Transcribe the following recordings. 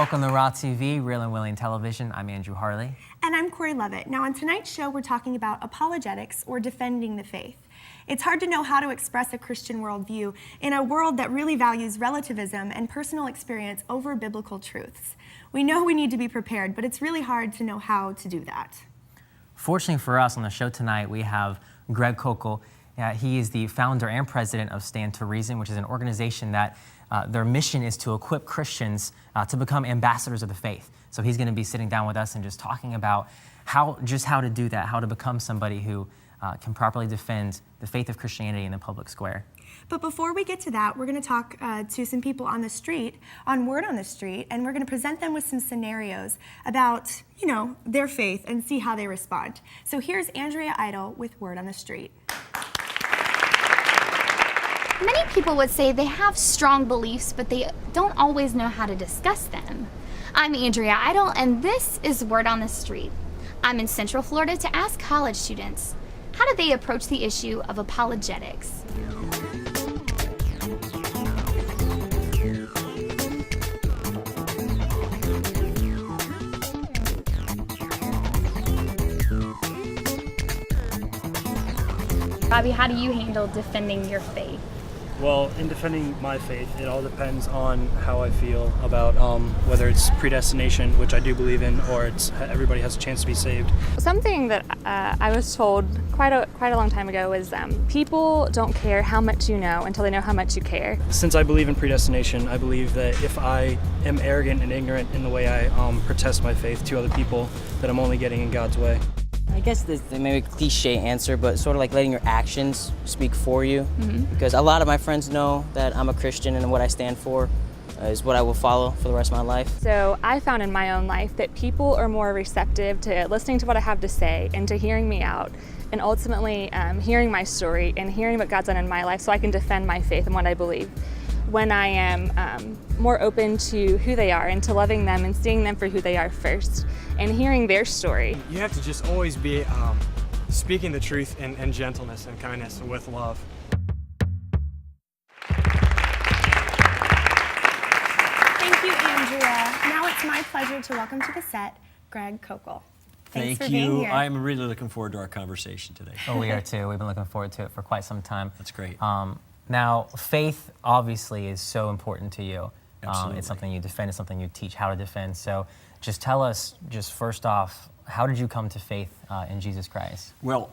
Welcome to Raw TV, Real and Willing Television. I'm Andrew Harley. And I'm Corey Levitt. Now on tonight's show, we're talking about apologetics, or defending the faith. It's hard to know how to express a Christian worldview in a world that really values relativism and personal experience over biblical truths. We know we need to be prepared, but it's really hard to know how to do that. Fortunately for us, on the show tonight, we have Greg Koukl. He is the founder and president of Stand to Reason, which is an organization that their mission is to equip Christians to become ambassadors of the faith. So he's going to be sitting down with us and just talking about how to do that, how to become somebody who can properly defend the faith of Christianity in the public square. But before we get to that, we're going to talk to some people on the street, on Word on the Street, and we're going to present them with some scenarios about, their faith and see how they respond. So here's Andrea Idle with Word on the Street. Many people would say they have strong beliefs, but they don't always know how to discuss them. I'm Andrea Idle, and this is Word on the Street. I'm in Central Florida to ask college students, how do they approach the issue of apologetics? Bobby, how do you handle defending your faith? Well, in defending my faith, it all depends on how I feel about whether it's predestination, which I do believe in, or it's everybody has a chance to be saved. Something that I was told quite a long time ago is people don't care how much you know until they know how much you care. Since I believe in predestination, I believe that if I am arrogant and ignorant in the way I protest my faith to other people, that I'm only getting in God's way. I guess this may be a cliche answer, but sort of like letting your actions speak for you. Mm-hmm. Because a lot of my friends know that I'm a Christian and what I stand for is what I will follow for the rest of my life. So I found in my own life that people are more receptive to listening to what I have to say and to hearing me out, and ultimately hearing my story and hearing what God's done in my life so I can defend my faith and what I believe. When I am more open to who they are and to loving them and seeing them for who they are first and hearing their story. You have to just always be speaking the truth in gentleness and kindness and with love. Thank you, Andrea. Now it's my pleasure to welcome to the set Greg Koukl. Thanks for being here. I'm really looking forward to our conversation today. Oh, we are too. We've been looking forward to it for quite some time. That's great. Now, faith obviously is so important to you. Absolutely. It's something you defend, it's something you teach how to defend. So just tell us, just first off, how did you come to faith in Jesus Christ? Well,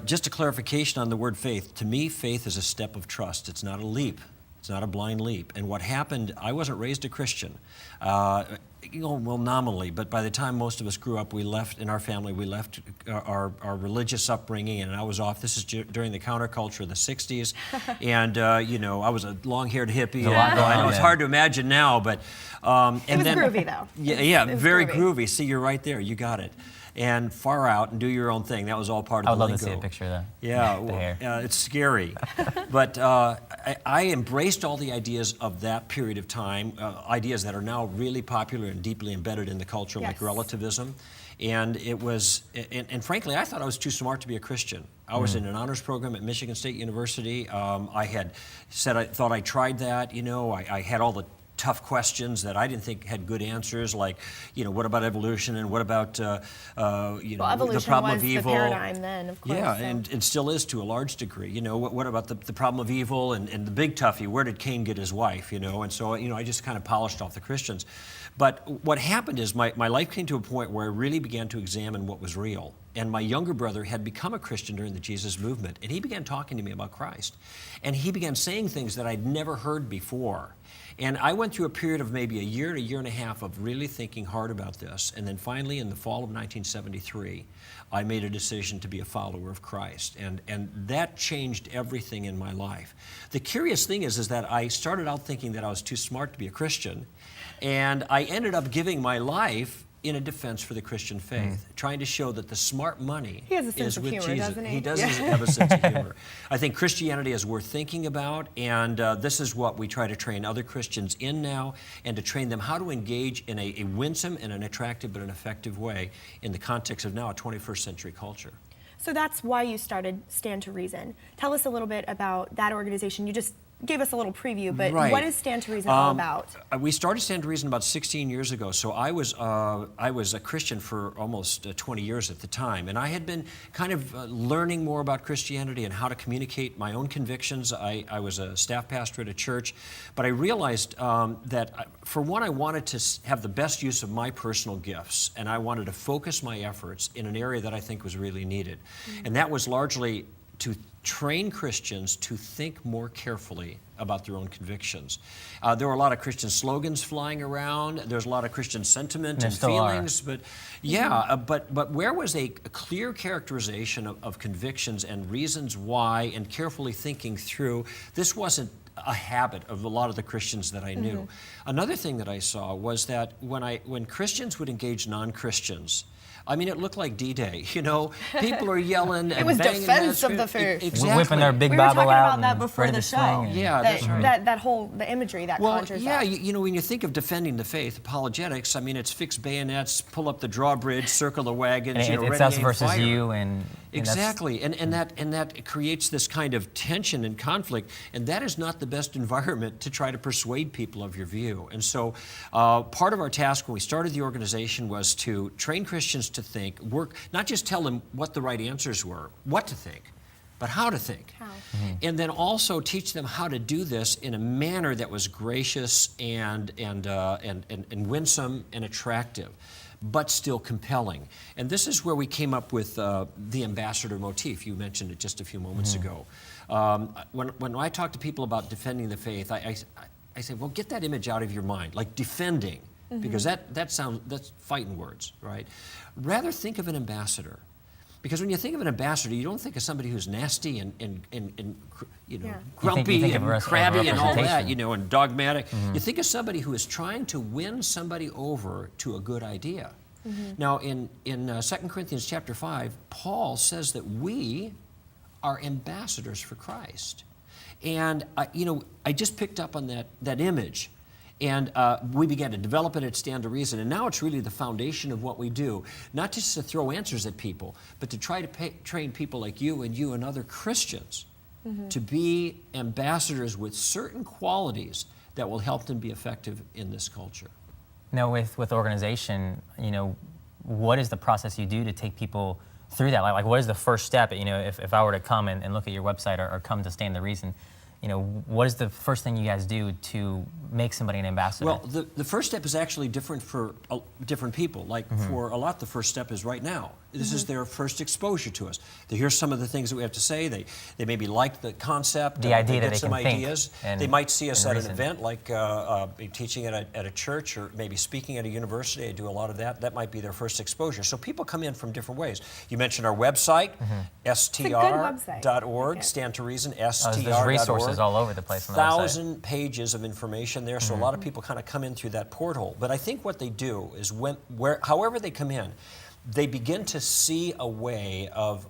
just a clarification on the word faith. To me, faith is a step of trust. It's not a leap. It's not a blind leap. And what happened, I wasn't raised a Christian. Well, nominally, but by the time most of us grew up, we left our religious upbringing, and I was off. This is during the counterculture of the 60s, and I was a long-haired hippie. I know it's hard to imagine now, but... it was groovy, though. Yeah, very groovy. See, you're right there. You got it. And far out and do your own thing. That was all part of the lingo. I would love to see a picture of that. Yeah, the hair. It's scary. But I embraced all the ideas of that period of time, ideas that are now really popular and deeply embedded in the culture, like relativism. And it was, and frankly, I thought I was too smart to be a Christian. I was in an honors program at Michigan State University. I had said I thought I tried that. I had all the tough questions that I didn't think had good answers, like, what about evolution, and what about, the problem of evil? The paradigm then, of course. Yeah, and still is to a large degree. What about the problem of evil and the big toughie? Where did Cain get his wife? And so, I just kind of polished off the Christians. But what happened is my life came to a point where I really began to examine what was real. And my younger brother had become a Christian during the Jesus movement, and he began talking to me about Christ. And he began saying things that I'd never heard before. And I went through a period of maybe a year and a half of really thinking hard about this. And then finally, in the fall of 1973, I made a decision to be a follower of Christ. And that changed everything in my life. The curious thing is that I started out thinking that I was too smart to be a Christian. And I ended up giving my life in a defense for the Christian faith, trying to show that the smart money is with Jesus. Doesn't he? He does have a sense of humor. I think Christianity is worth thinking about, and this is what we try to train other Christians in now, and to train them how to engage in a winsome and an attractive but an effective way in the context of now a 21st century culture. So that's why you started Stand to Reason. Tell us a little bit about that organization. You just gave us a little preview, but Right. what is Stand to Reason all about? We started Stand to Reason about 16 years ago. So I was a Christian for almost 20 years at the time, and I had been kind of learning more about Christianity and how to communicate my own convictions. I was a staff pastor at a church, but I realized that for one, I wanted to have the best use of my personal gifts, and I wanted to focus my efforts in an area that I think was really needed, and that was largely to train Christians to think more carefully about their own convictions. There were a lot of Christian slogans flying around. There's a lot of Christian sentiment and feelings, but yeah, but where was a clear characterization of convictions and reasons why, and carefully thinking through? This wasn't a habit of a lot of the Christians that I knew. Another thing that I saw was that when Christians would engage non-Christians, I mean, it looked like D-Day. You know, people are yelling and was banging. defense of the faith. Exactly. Whipping their big We were Bible talking out about that and before ready the to swing. show. Yeah, that's right. That whole the imagery that conjures yeah, that. you know, when you think of defending the faith, apologetics, I mean, it's fix bayonets, pull up the drawbridge, circle the wagons, And you know, it's ready, us aim, versus fire. you, and Exactly, and that creates this kind of tension and conflict, and that is not the best environment to try to persuade people of your view. And so part of our task when we started the organization was to train Christians to think, work, not just tell them what the right answers were, what to think, but how to think. How? And then also teach them how to do this in a manner that was gracious and winsome and attractive, but still compelling. And this is where we came up with the ambassador motif. You mentioned it just a few moments ago. When I talk to people about defending the faith, I say, well, get that image out of your mind, like defending, because that's fighting words, right? Rather think of an ambassador. Because when you think of an ambassador, you don't think of somebody who's nasty and you know, grumpy you think of and crabby and all that, representation. you know, and dogmatic. You think of somebody who is trying to win somebody over to a good idea. Now, in 2 Corinthians chapter 5, Paul says that we are ambassadors for Christ. And, you know, I just picked up on that image. And we began to develop it at Stand to Reason. And now it's really the foundation of what we do. Not just to throw answers at people, but to try to train people like you and other Christians to be ambassadors with certain qualities that will help them be effective in this culture. Now, with organization, you know, what is the process you do to take people through that? Like what is the first step? You know, if I were to come and look at your website or come to Stand to Reason, you know, what is the first thing you guys do to make somebody an ambassador? Well, the first step is actually different for different people. Like for a lot, the first step is right now. This is their first exposure to us. They hear some of the things that we have to say. They maybe like the concept. The idea they that get some they can ideas. think they might see us and at reason. an event like teaching at a church or maybe speaking at a university. I do a lot of that. That might be their first exposure. So people come in from different ways. You mentioned our website, str.org, Stand to Reason, str.org. There's resources all over the place on the website. 1,000 pages of information there, so a lot of people kind of come in through that porthole. But I think what they do is however they come in, they begin to see a way of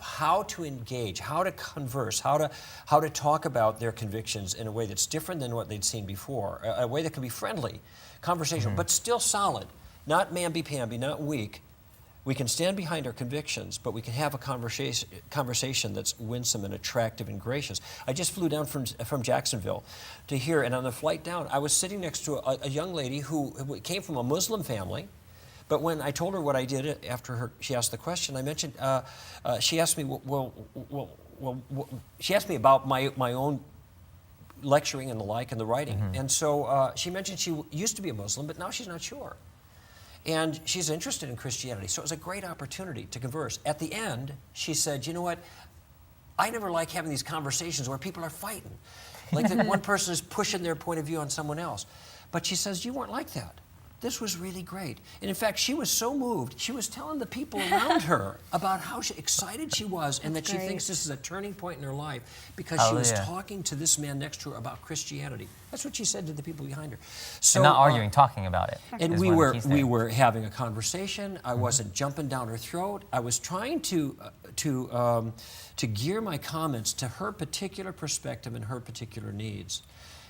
how to engage, how to converse, how to talk about their convictions in a way that's different than what they'd seen before, a way that can be friendly, conversational, but still solid, not mamby-pamby, not weak. We can stand behind our convictions, but we can have a conversation that's winsome and attractive and gracious. I just flew down from Jacksonville to here, and on the flight down, I was sitting next to a young lady who came from a Muslim family. But when I told her what I did after she asked the question, I mentioned, she asked me, she asked me about my own lecturing and the like and the writing. And so she mentioned she used to be a Muslim, but now she's not sure. And she's interested in Christianity. So it was a great opportunity to converse. At the end, she said, you know what? I never like having these conversations where people are fighting. Like that one person is pushing their point of view on someone else. But she says, you weren't like that. This was really great. And in fact, she was so moved, she was telling the people around her about how excited she was and that she thinks this is a turning point in her life because she was talking to this man next to her about Christianity. That's what she said to the people behind her. So, and not arguing, talking about it. And we were having a conversation. I wasn't jumping down her throat. I was trying to gear my comments to her particular perspective and her particular needs.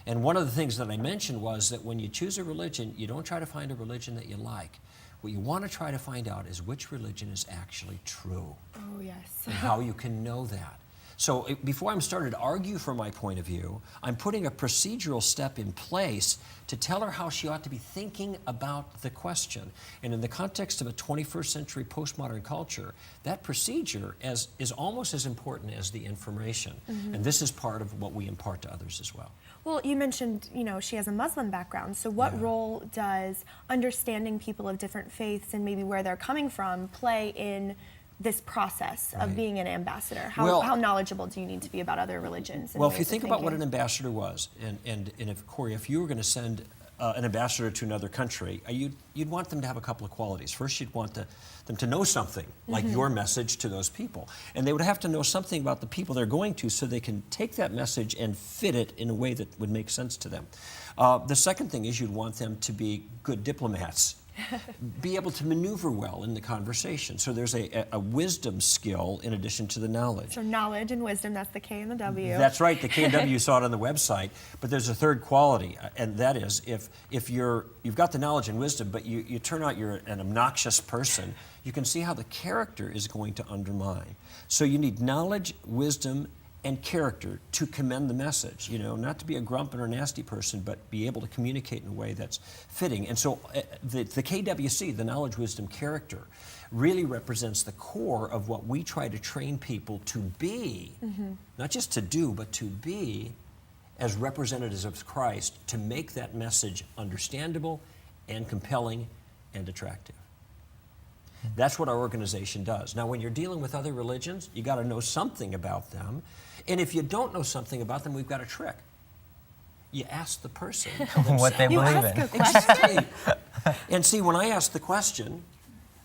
And one of the things that I mentioned was that when you choose a religion, you don't try to find a religion that you like. What you want to try to find out is which religion is actually true. Oh, yes. And how you can know that. So before I'm started to argue for my point of view, I'm putting a procedural step in place to tell her how she ought to be thinking about the question. And in the context of a 21st century postmodern culture, that procedure is almost as important as the information. And this is part of what we impart to others as well. Well, you mentioned, she has a Muslim background. So what role does understanding people of different faiths and maybe where they're coming from play in this process of being an ambassador? How knowledgeable do you need to be about other religions? Well, if you think about what an ambassador was, and if, Corey, if you were going to send an ambassador to another country, you'd want them to have a couple of qualities. First, you'd want them to know something, like your message to those people. And they would have to know something about the people they're going to so they can take that message and fit it in a way that would make sense to them. The second thing is you'd want them to be good diplomats. Be able to maneuver well in the conversation. So there's a wisdom skill in addition to the knowledge. So knowledge and wisdom, that's the K and the W. That's right, the K and W, you saw it on the website. But there's a third quality, and that is if you've got the knowledge and wisdom, but you turn out you're an obnoxious person, you can see how the character is going to undermine. So you need knowledge, wisdom, and character to commend the message, not to be a grump or nasty person, but be able to communicate in a way that's fitting. And so the KWC, the knowledge, wisdom, character, really represents the core of what we try to train people to be, not just to do, but to be as representatives of Christ, to make that message understandable and compelling and attractive. That's what our organization does. Now, when you're dealing with other religions, you got to know something about them. And if you don't know something about them, we've got a trick. You ask the person what they believe in. Exactly. And see, when I ask the question,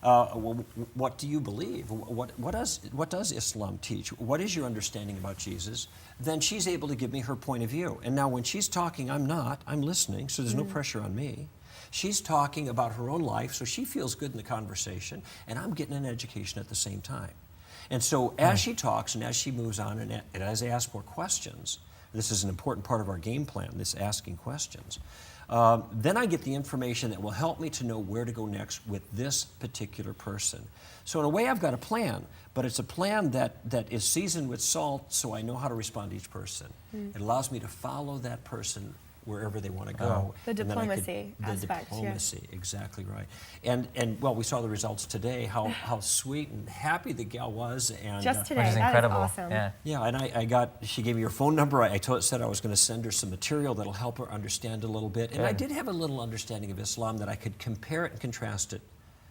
what do you believe? What does Islam teach? What is your understanding about Jesus? Then she's able to give me her point of view. And now when she's talking, I'm listening, so there's no pressure on me. She's talking about her own life, so she feels good in the conversation, and I'm getting an education at the same time. And so as she talks and as she moves on and as I ask more questions, this is an important part of our game plan, this asking questions, then I get the information that will help me to know where to go next with this particular person. So in a way, I've got a plan, but it's a plan that is seasoned with salt, so I know how to respond to each person. It allows me to follow that person wherever they want to go. The diplomacy aspect. The diplomacy, exactly right. And well, we saw the results today, how sweet and happy the gal was. And just today, which is that incredible. is awesome. Yeah, and she gave me her phone number. I said I was going to send her some material that'll help her understand a little bit. And I did have a little understanding of Islam that I could compare it and contrast it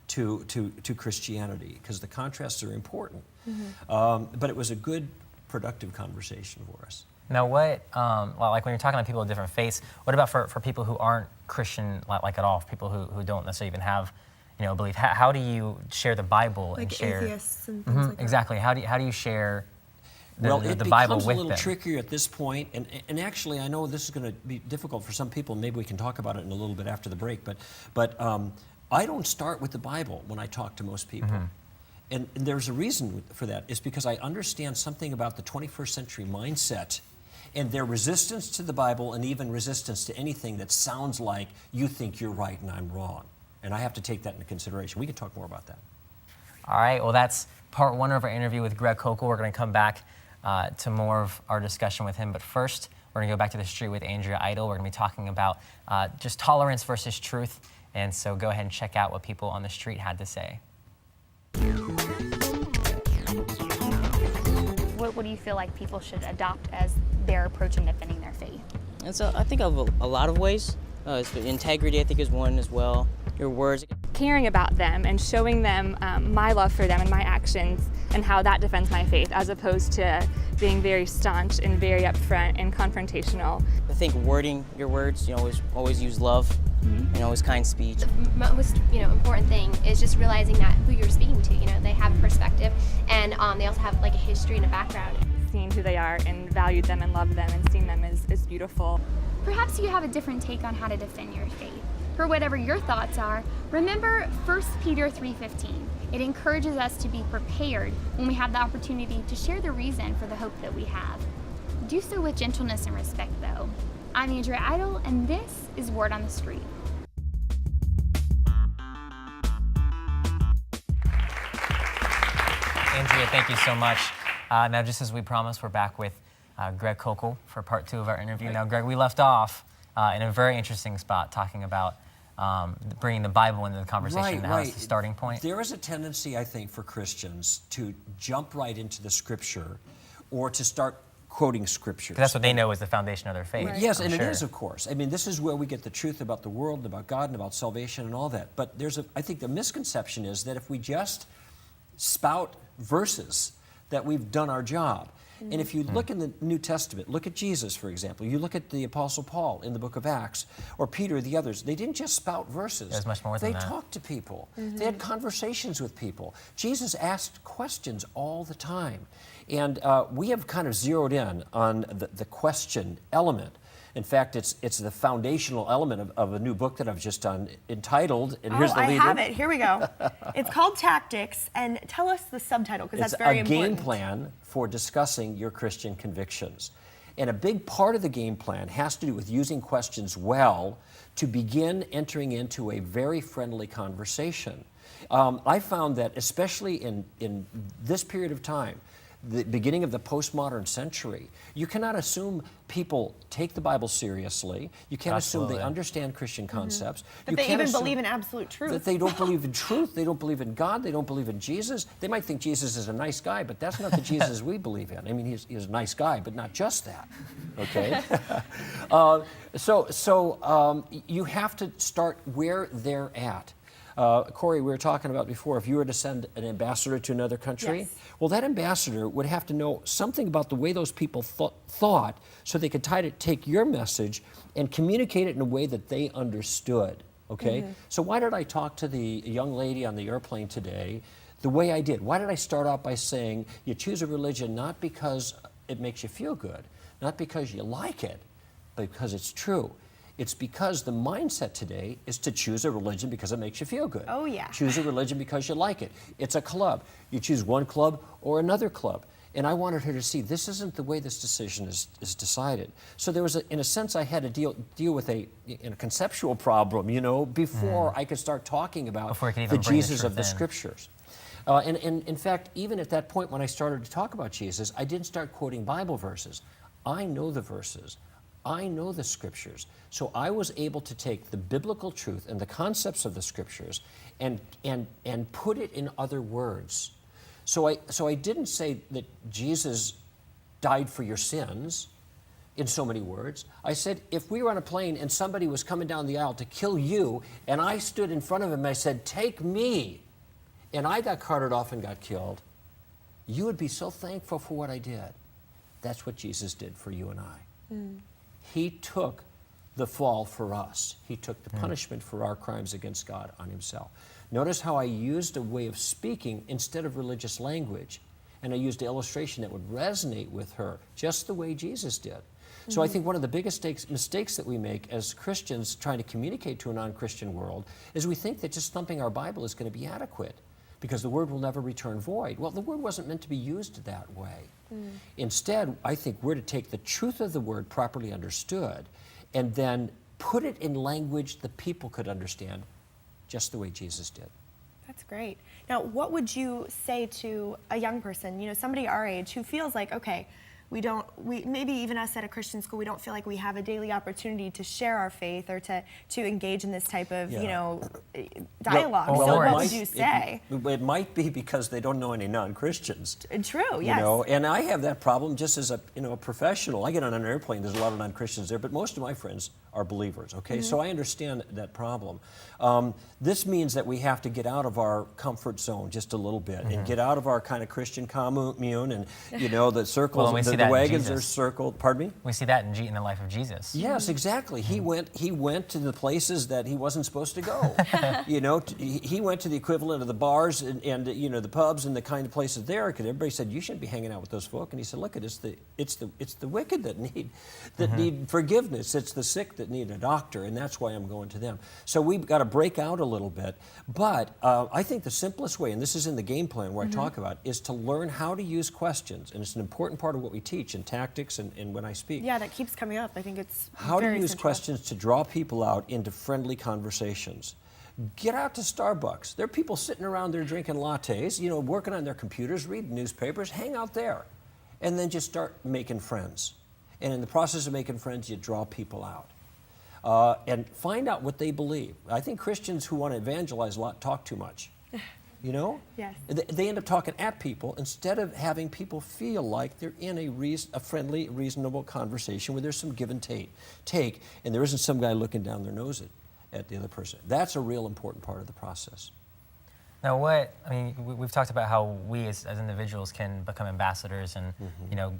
to Christianity, because the contrasts are important. But it was a good, productive conversation for us. Now, like when you're talking to people of different faiths, what about for people who aren't Christian, like at all, people who don't necessarily even have, a belief? How do you share the Bible and share atheists and things like that? Exactly. How do you share the Bible with them? Well, it becomes a little trickier at this point, and actually, I know this is going to be difficult for some people. Maybe we can talk about it in a little bit after the break. But I don't start with the Bible when I talk to most people. And there's a reason for that. It's because I understand something about the 21st century mindset and their resistance to the Bible, and even resistance to anything that sounds like you think you're right and I'm wrong. And I have to take that into consideration. We can talk more about that. All right, well, that's part one of our interview with Greg Koukl. We're going to come back to more of our discussion with him. But first, we're going to go back to the street with Andrea Idle. We're going to be talking about just tolerance versus truth. And so go ahead and check out what people on the street had to say. What do you feel like people should adopt as their approach in defending their faith? And so I think of a lot of ways. Integrity, I think, is one as well. Your words. Caring about them and showing them my love for them and my actions and how that defends my faith, as opposed to being very staunch and very upfront and confrontational. I think wording your words, always use love and always kind speech. The most important thing is just realizing that who you're speaking to, they have a perspective, and they also have like a history and a background. Seeing who they are and valued them and loved them and seeing them is beautiful. Perhaps you have a different take on how to defend your faith. For whatever your thoughts are, remember 1 Peter 3:15. It encourages us to be prepared when we have the opportunity to share the reason for the hope that we have. Do so with gentleness and respect, though. I'm Andrea Idle, and this is Word on the Street. Andrea, thank you so much. Now, just as we promised, we're back with Greg Koukl for part 2 of our interview. Now, Greg, we left off in a very interesting spot talking about bringing the Bible into the conversation and how it's the starting point. There is a tendency, I think, for Christians to jump right into the Scripture or to start quoting Scriptures. That's what they know is the foundation of their faith. Right. Yes, I'm and sure. it is, of course. I mean, this is where we get the truth about the world and about God and about salvation and all that. But I think the misconception is that if we just spout verses, that we've done our job. And if you look in the New Testament, look at Jesus, for example. You look at the Apostle Paul in the book of Acts, or Peter, the others. They didn't just spout verses. There's much more than that. They talked to people. They had conversations with people. Jesus asked questions all the time. And we have kind of zeroed in on the question element. In fact, it's the foundational element of a new book that I've just done entitled, and here's the lead-in. I have it. Here we go. It's called Tactics, and tell us the subtitle, because that's very important. It's a game plan for discussing your Christian convictions. And a big part of the game plan has to do with using questions well to begin entering into a very friendly conversation. I found that especially in this period of time, the beginning of the postmodern century, you cannot assume people take the Bible seriously. You can't assume they understand Christian concepts. That they even believe in absolute truth. That they don't believe in truth. They don't believe in God. They don't believe in Jesus. They might think Jesus is a nice guy, but that's not the Jesus we believe in. I mean, he's a nice guy, but not just that. Okay. You have to start where they're at. Corey, we were talking about before, if you were to send an ambassador to another country, yes. Well, that ambassador would have to know something about the way those people thought so they could take your message and communicate it in a way that they understood, okay? So why did I talk to the young lady on the airplane today the way I did? Why did I start out by saying you choose a religion not because it makes you feel good, not because you like it, but because it's true? It's because the mindset today is to choose a religion because it makes you feel good. Oh, yeah. Choose a religion because you like it. It's a club. You choose one club or another club. And I wanted her to see this isn't the way this decision is decided. So there was, in a sense, I had to deal with a conceptual problem, you know, before I could start talking about the Jesus of the Scriptures. And in fact, even at that point when I started to talk about Jesus, I didn't start quoting Bible verses. I know the verses. I know the Scriptures. So I was able to take the biblical truth and the concepts of the Scriptures and put it in other words. So I didn't say that Jesus died for your sins in so many words. I said, if we were on a plane and somebody was coming down the aisle to kill you, and I stood in front of him and I said, take me, and I got carted off and got killed, you would be so thankful for what I did. That's what Jesus did for you and I. He took the fall for us. He took the punishment for our crimes against God on himself. Notice how I used a way of speaking instead of religious language, and I used an illustration that would resonate with her, just the way Jesus did. So I think one of the biggest mistakes that we make as Christians trying to communicate to a non-Christian world is we think that just thumping our Bible is going to be adequate because the word will never return void. Well, the word wasn't meant to be used that way. Instead, I think we're to take the truth of the word properly understood and then put it in language that people could understand just the way Jesus did. That's great. Now, what would you say to a young person, you know, somebody our age who feels like, okay, maybe even us at a Christian school, we don't feel like we have a daily opportunity to share our faith or to engage in this type of, you know, dialogue. Well, so what would you say? It might be because they don't know any non-Christians. True, yes. You know, and I have that problem just as a professional. I get on an airplane, there's a lot of non-Christians there, but most of my friends are believers, okay? So I understand that problem. This means that we have to get out of our comfort zone just a little bit and get out of our kind of Christian commune and, you know, the circles, the wagons are circled. Pardon me? We see that in the life of Jesus. Yes, exactly. He went to the places that he wasn't supposed to go. You know, he went to the equivalent of the bars and you know, the pubs and the kind of places there, because everybody said you shouldn't be hanging out with those folk. And he said, look, it's the wicked that need forgiveness. It's the sick that need a doctor, and that's why I'm going to them. So we've got to break out a little bit. But I think the simplest way, and this is in the game plan where I talk about, is to learn how to use questions. And it's an important part of what we teach in tactics and when I speak. Yeah, that keeps coming up. I think it's how to use central. questions to draw people out into friendly conversations. Get out to Starbucks. There are people sitting around there drinking lattes, you know, working on their computers, reading newspapers. Hang out there. and then just start making friends. And in the process of making friends, you draw people out. And find out what they believe. I think Christians who want to evangelize a lot talk too much. You know? Yes. They end up talking at people instead of having people feel like they're in a friendly, reasonable conversation where there's some give and take, and there isn't some guy looking down their nose at the other person. That's a real important part of the process. Now, we've talked about how we as individuals can become ambassadors and, you know,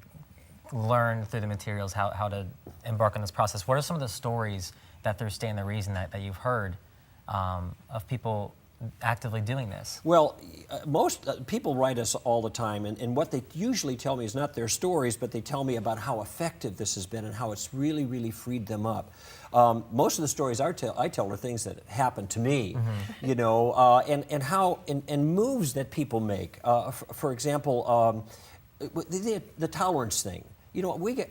learn through the materials how to embark on this process. What are some of the stories that through Stand the Reason that you've heard of people actively doing this? Well, most people write us all the time, and what they usually tell me is not their stories, but they tell me about how effective this has been and how it's really, really freed them up. Most of the stories I tell are things that happened to me, you know, and how and moves that people make. For example, the tolerance thing. You know,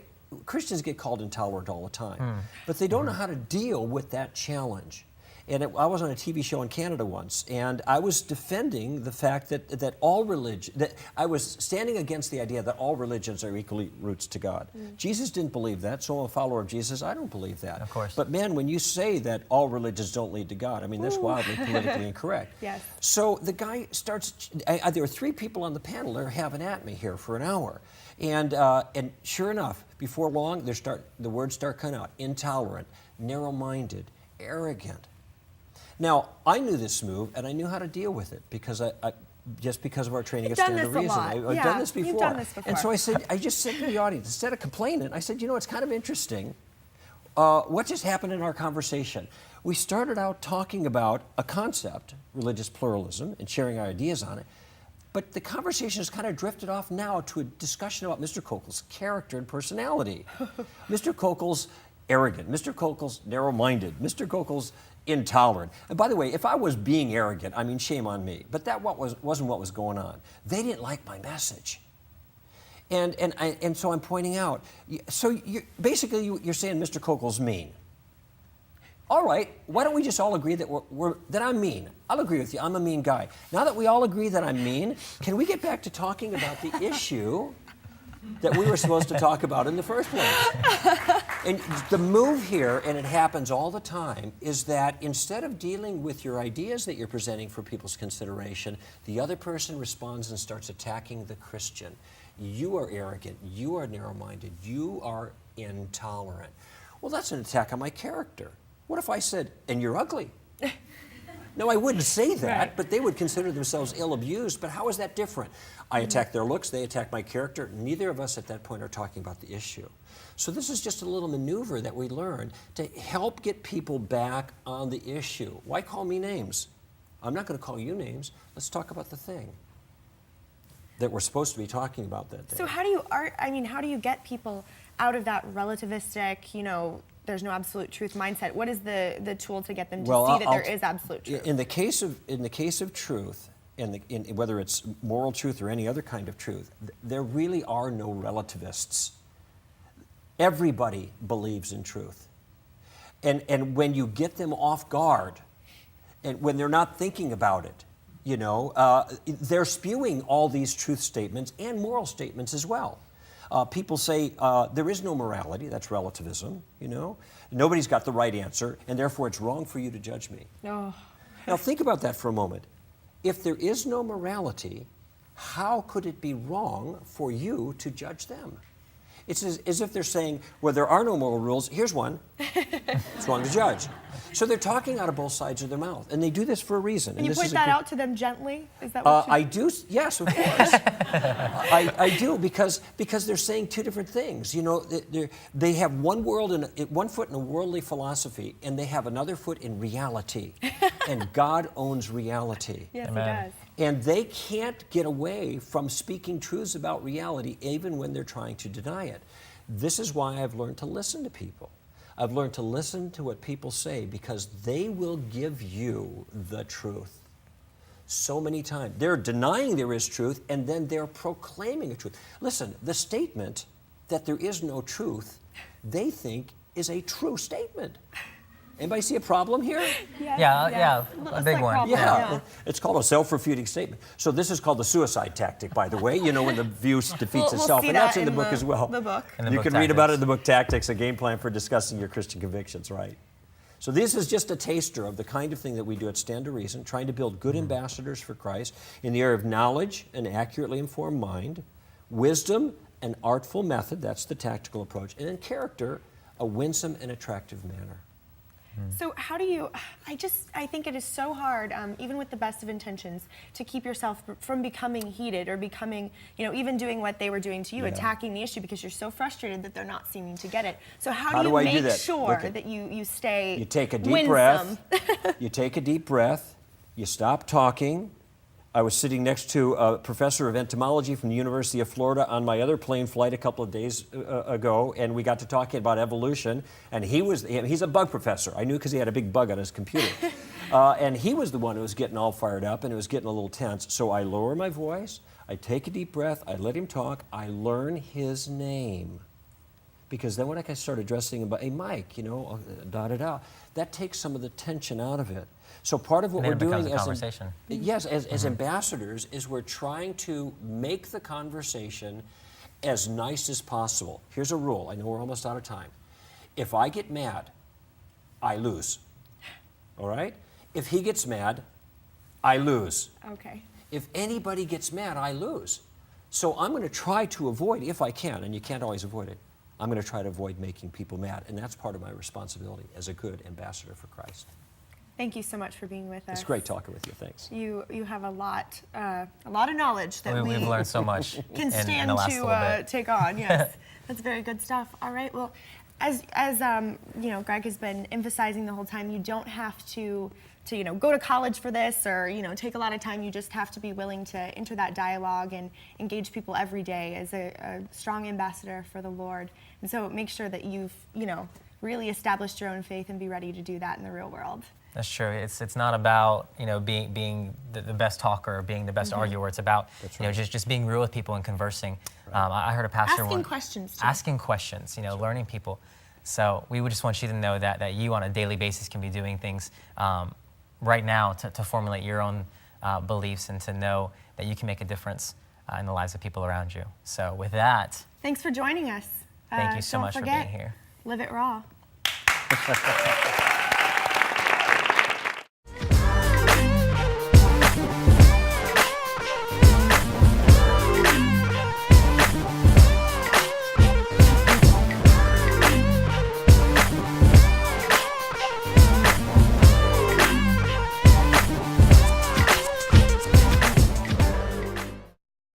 Christians get called intolerant all the time, but they don't know how to deal with that challenge. And I was on a TV show in Canada once, and I was defending the fact that I was standing against the idea that all religions are equally roots to God. Jesus didn't believe that, so I'm a follower of Jesus. I don't believe that. Of course. But man, when you say that all religions don't lead to God, I mean, that's wildly politically incorrect. Yes. So the guy starts, there were 3 people on the panel that are having at me here for an hour. And sure enough, before long, the words start coming out. Intolerant, narrow-minded, arrogant. Now, I knew this move, and I knew how to deal with it because just because of our training at Stand to Reason. I've done this before. You've done this before. And so I just said to the audience, instead of complaining, I said, you know, it's kind of interesting. What just happened in our conversation? We started out talking about a concept, religious pluralism, and sharing our ideas on it. But the conversation has kind of drifted off now to a discussion about Mr. Koukl's character and personality. Mr. Koukl's arrogant, Mr. Koukl's narrow-minded, Mr. Koukl's intolerant. And by the way, if I was being arrogant, I mean, shame on me. But that wasn't what was going on. They didn't like my message. And so I'm pointing out, so basically you're saying Mr. Koukl's mean. All right, why don't we just all agree that that I'm mean? I'll agree with you, I'm a mean guy. Now that we all agree that I'm mean, can we get back to talking about the issue that we were supposed to talk about in the first place? And the move here, and it happens all the time, is that instead of dealing with your ideas that you're presenting for people's consideration, the other person responds and starts attacking the Christian. You are arrogant, you are narrow-minded, you are intolerant. Well, that's an attack on my character. What if I said, and you're ugly? No, I wouldn't say that, right. But they would consider themselves ill-abused. But how is that different? I attack their looks, they attack my character. Neither of us at that point are talking about the issue. So this is just a little maneuver that we learn to help get people back on the issue. Why call me names? I'm not going to call you names. Let's talk about the thing that we're supposed to be talking about that day. So how do you get people out of that relativistic, you know, there's no absolute truth mindset? What is the tool to get them to see that there is absolute truth? In the case of truth, whether it's moral truth or any other kind of truth, there really are no relativists. Everybody believes in truth. And when you get them off guard, and when they're not thinking about it, you know, they're spewing all these truth statements and moral statements as well. People say there is no morality, that's relativism, you know. Nobody's got the right answer, and therefore it's wrong for you to judge me. Oh. Now think about that for a moment. If there is no morality, how could it be wrong for you to judge them? It's as if they're saying, well, there are no moral rules, here's one. It's wrong to judge. So they're talking out of both sides of their mouth, and they do this for a reason. And you point that out to them gently? Is that what I do, yes, of course. I do, because they're saying two different things. You know, they have one foot in a worldly philosophy, and they have another foot in reality. And God owns reality. Yes, He does. And they can't get away from speaking truths about reality, even when they're trying to deny it. This is why I've learned to listen to people. I've learned to listen to what people say, because they will give you the truth. So many times. They're denying there is truth, and then they're proclaiming a truth. Listen, the statement that there is no truth, they think is a true statement. Anybody see a problem here? Yeah, a big one. Yeah. It's called a self-refuting statement. So this is called the suicide tactic, by the way, when the view defeats itself. see And that's that in the book as well. The book. You can read about it in the book Tactics, a game plan for discussing your Christian convictions, right? So this is just a taster of the kind of thing that we do at Stand to Reason, trying to build good ambassadors for Christ in the area of knowledge, an accurately informed mind, wisdom, an artful method, that's the tactical approach, and in character, a winsome and attractive manner. So how do you, I think it is so hard, even with the best of intentions, to keep yourself from becoming heated or becoming, even doing what they were doing to you, attacking the issue because you're so frustrated that they're not seeming to get it. So how do you make sure that you stay You take a deep winsome? breath. You take a deep breath. You stop talking. I was sitting next to a professor of entomology from the University of Florida on my other plane flight a couple of days ago, and we got to talking about evolution. And he's a bug professor. I knew because he had a big bug on his computer. And he was the one who was getting all fired up, and it was getting a little tense. So I lower my voice, I take a deep breath, I let him talk, I learn his name. Because then when I start addressing him, hey, Mike, da-da-da, that takes some of the tension out of it. So part of what we're doing as ambassadors is we're trying to make the conversation as nice as possible. Here's a rule. I know we're almost out of time. If I get mad, I lose. All right? If he gets mad, I lose. Okay. If anybody gets mad, I lose. So I'm going to try to avoid, if I can, and you can't always avoid it, I'm going to try to avoid making people mad. And that's part of my responsibility as a good ambassador for Christ. Thank you so much for being with us. It's great talking with you. Thanks. You have a lot of knowledge that we've learned so much can stand in the last to take on. Yes, that's very good stuff. All right. Well, as Greg has been emphasizing the whole time, you don't have to go to college for this or take a lot of time. You just have to be willing to enter that dialogue and engage people every day as a strong ambassador for the Lord. And so make sure that you've really established your own faith and be ready to do that in the real world. That's true. It's not about being the best talker or being the best arguer. It's about just being real with people and conversing. Right. I heard a pastor asking questions too. Asking questions. Learning people. So we would just want you to know that you on a daily basis can be doing things right now to formulate your own beliefs and to know that you can make a difference in the lives of people around you. So with that, thanks for joining us. Thank you so much for being here. Live it raw.